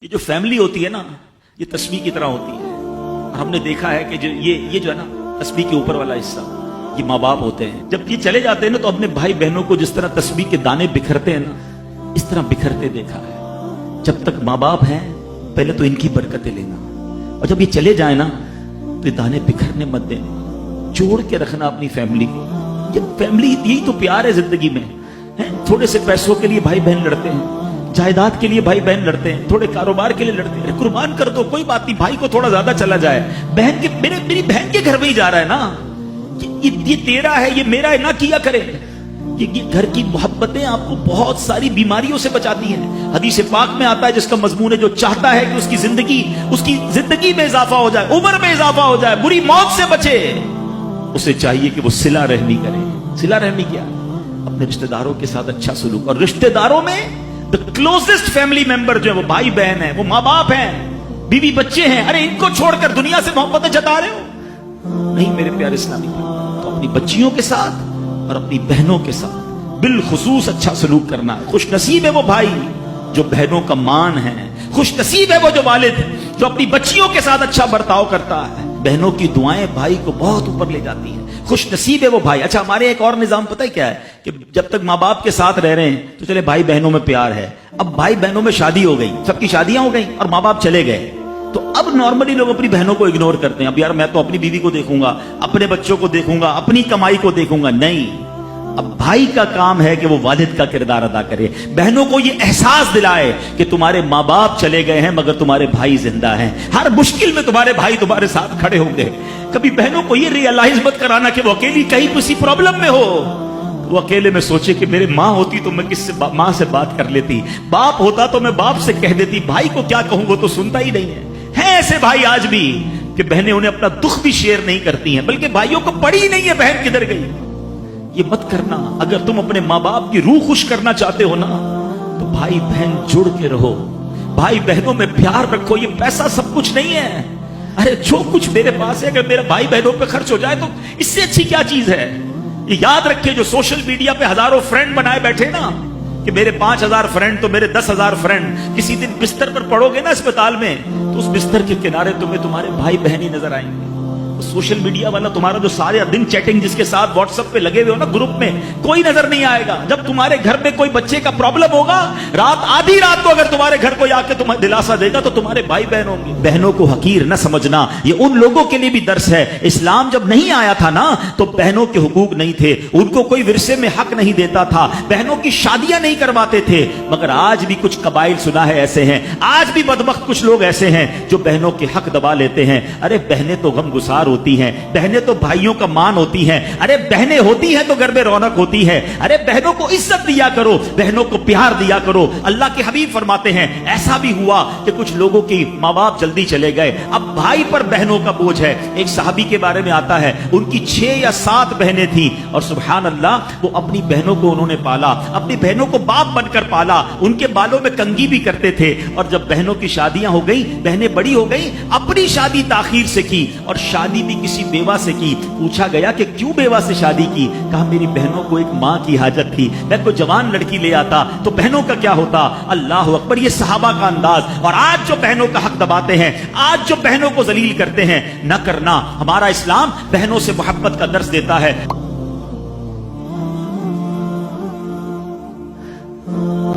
یہ جو فیملی ہوتی ہے نا، یہ تسبیح کی طرح ہوتی ہے، اور ہم نے دیکھا ہے کہ یہ جو ہے نا تسبیح کے اوپر والا حصہ، یہ ماں باپ ہوتے ہیں۔ جب یہ چلے جاتے ہیں نا تو اپنے بھائی بہنوں کو جس طرح تسبیح کے دانے بکھرتے ہیں نا، اس طرح بکھرتے دیکھا ہے۔ جب تک ماں باپ ہیں پہلے تو ان کی برکتیں لینا، اور جب یہ چلے جائیں نا تو یہ دانے بکھرنے مت دینا، جوڑ کے رکھنا اپنی فیملی کو۔ یہ فیملی یہی تو پیار ہے زندگی میں۔ تھوڑے سے پیسوں کے لیے بھائی بہن لڑتے ہیں، جائیداد کے لیے بھائی بہن لڑتے ہیں، تھوڑے کاروبار کے لیے لڑتے ہیں، قربان کر دو کوئی بات نہیں، بھائی کو تھوڑا زیادہ چلا جائے، بہن کے میری بہن کے گھر میں ہی جا رہا ہے نا، یہ تیرا ہے، یہ میرا ہے، نہ کیا کرے۔ یہ گھر کی محبتیں آپ کو بہت ساری بیماریوں سے بچاتی ہیں۔ حدیث پاک میں آتا ہے جس کا مضمون ہے جو چاہتا ہے کہ اس کی زندگی میں اضافہ ہو جائے، عمر میں اضافہ ہو جائے، بری موت سے بچے، اسے چاہیے کہ وہ صلہ رحمی کرے۔ صلہ رحمی کیا؟ اپنے رشتہ داروں کے ساتھ اچھا سلوک، اور رشتہ داروں میں the closest family member جو ہے وہ بھائی بہن ہیں، وہ ماں باپ ہیں، بیوی بچے ہیں۔ ارے ان کو چھوڑ کر دنیا سے محبتیں جتا رہے ہو؟ نہیں میرے پیارے اسلامی بھائی، تو اپنی بچیوں کے ساتھ اور اپنی بہنوں کے ساتھ بالخصوص اچھا سلوک کرنا ہے۔ خوش نصیب ہے وہ بھائی جو بہنوں کا مان ہے، خوش نصیب ہے وہ جو والد جو اپنی بچیوں کے ساتھ اچھا برتاؤ کرتا ہے۔ بہنوں کی دعائیں بھائی کو بہت اوپر لے جاتی ہیں۔ خوش نصیب ہے وہ بھائی۔ اچھا ہمارے ایک اور نظام پتہ ہے کیا ہے کہ جب تک ماں باپ کے ساتھ رہ رہے ہیں تو چلے بھائی بہنوں میں پیار ہے، اب بھائی بہنوں میں شادی ہو گئی، سب کی شادیاں ہو گئی اور ماں باپ چلے گئے، تو اب نارملی لوگ اپنی بہنوں کو اگنور کرتے ہیں۔ اب یار میں تو اپنی بیوی کو دیکھوں گا، اپنے بچوں کو دیکھوں گا، اپنی کمائی کو دیکھوں گا۔ نہیں، اب بھائی کا کام ہے کہ وہ والد کا کردار ادا کرے، بہنوں کو یہ احساس دلائے کہ تمہارے ماں باپ چلے گئے ہیں مگر تمہارے بھائی زندہ ہیں، ہر مشکل میں تمہارے بھائی تمہارے ساتھ کھڑے ہوں گے۔ کبھی بہنوں کو یہ ریئلائز مت کرانا کہ وہ اکیلی کہیں کسی پرابلم میں ہو، وہ اکیلے میں سوچے کہ میرے ماں ہوتی تو میں ماں سے بات کر لیتی، باپ ہوتا تو میں باپ سے کہہ دیتی، بھائی کو کیا کہوں وہ تو سنتا ہی نہیں ہے۔ ایسے بھائی آج بھی کہ بہنیں انہیں اپنا دکھ بھی شیئر نہیں کرتی ہیں، بلکہ بھائیوں کو پڑی ہی نہیں ہے بہن کدھر گئی۔ یہ مت کرنا۔ اگر تم اپنے ماں باپ کی روح خوش کرنا چاہتے ہو نا تو بھائی بہن جڑ کے رہو، بھائی بہنوں میں پیار رکھو۔ یہ پیسہ سب کچھ نہیں ہے۔ ارے جو کچھ میرے پاس ہے اگر میرا بھائی بہنوں پہ خرچ ہو جائے تو اس سے اچھی کیا چیز ہے؟ یہ یاد رکھے جو سوشل میڈیا پہ ہزاروں فرینڈ بنائے بیٹھے نا کہ میرے 5000 فرینڈ تو میرے 10,000 فرینڈ، کسی دن بستر پر پڑو گے نا اسپتال میں تو اس بستر کے کنارے تمہیں تمہارے بھائی بہن ہی نظر آئیں گے۔ سوشل میڈیا والا تمہارا جو سارے دن چیٹنگ جس کے ساتھ واٹس ایپ پہ لگے ہوئے ہو نا گروپ میں، کوئی نظر نہیں آئے گا۔ جب تمہارے گھر میں کوئی بچے کا پرابلم ہوگا، آدھی رات کو اگر تمہارے گھر کوئی آ کے تمہیں دلاسا دے گا تو تمہارے بھائی بہن ہوں گے۔ بہنوں کو حقیر نہ سمجھنا، یہ ان لوگوں کے لیے بھی درس ہے۔ اسلام جب نہیں آیا تھا نا تو بہنوں کے حقوق نہیں تھے، ان کو کوئی ورثے میں حق نہیں دیتا تھا، بہنوں کی شادیاں نہیں کرواتے تھے۔ مگر آج بھی کچھ قبائل سنا ہے ایسے ہیں، آج بھی بدبخت کچھ لوگ ایسے ہیں جو بہنوں کے حق دبا لیتے ہیں۔ ارے بہنیں تو غم گسار ہوتی ہیں، بہنیں تو بھائیوں کا مان ہوتی ہیں، ارے بہنیں ہوتی ہیں تو گھر میں رونق ہوتی ہے۔ ارے بہنوں کو عزت دیا کرو، بہنوں کو پیار دیا کرو۔ اللہ کے حبیب فرماتے ہیں ایسا بھی ہوا کہ کچھ لوگوں کی ماں باپ جلدی چلے گئے، اب بھائی پر بہنوں کا بوجھ ہے۔ ایک صحابی کے بارے میں آتا ہے ان کی 6 یا 7 بہنیں تھیں، اور سبحان اللہ وہ اپنی بہنوں کو انہوں نے پالا، اپنی بہنوں کو باپ بن کر پالا، ان کے بالوں میں کنگھی بھی کرتے تھے۔ اور جب بہنوں کی شادیاں ہو گئی، بہنیں بڑی ہو گئی، اپنی شادی تاخیر سے کی اور شادی بھی کسی بیوہ سے کی۔ پوچھا گیا کہ کیوں بیوہ سے شادی کی؟ کہا میری بہنوں کو ایک ماں کی حاجت تھی، میں کوئی جوان لڑکی لے آتا تو بہنوں کا کیا ہوتا۔ اللہ اکبر، یہ صحابہ کا انداز۔ اور آج جو بہنوں کا حق دباتے ہیں، آج جو بہنوں کو ذلیل کرتے ہیں، نہ کرنا۔ ہمارا اسلام بہنوں سے محبت کا درس دیتا ہے۔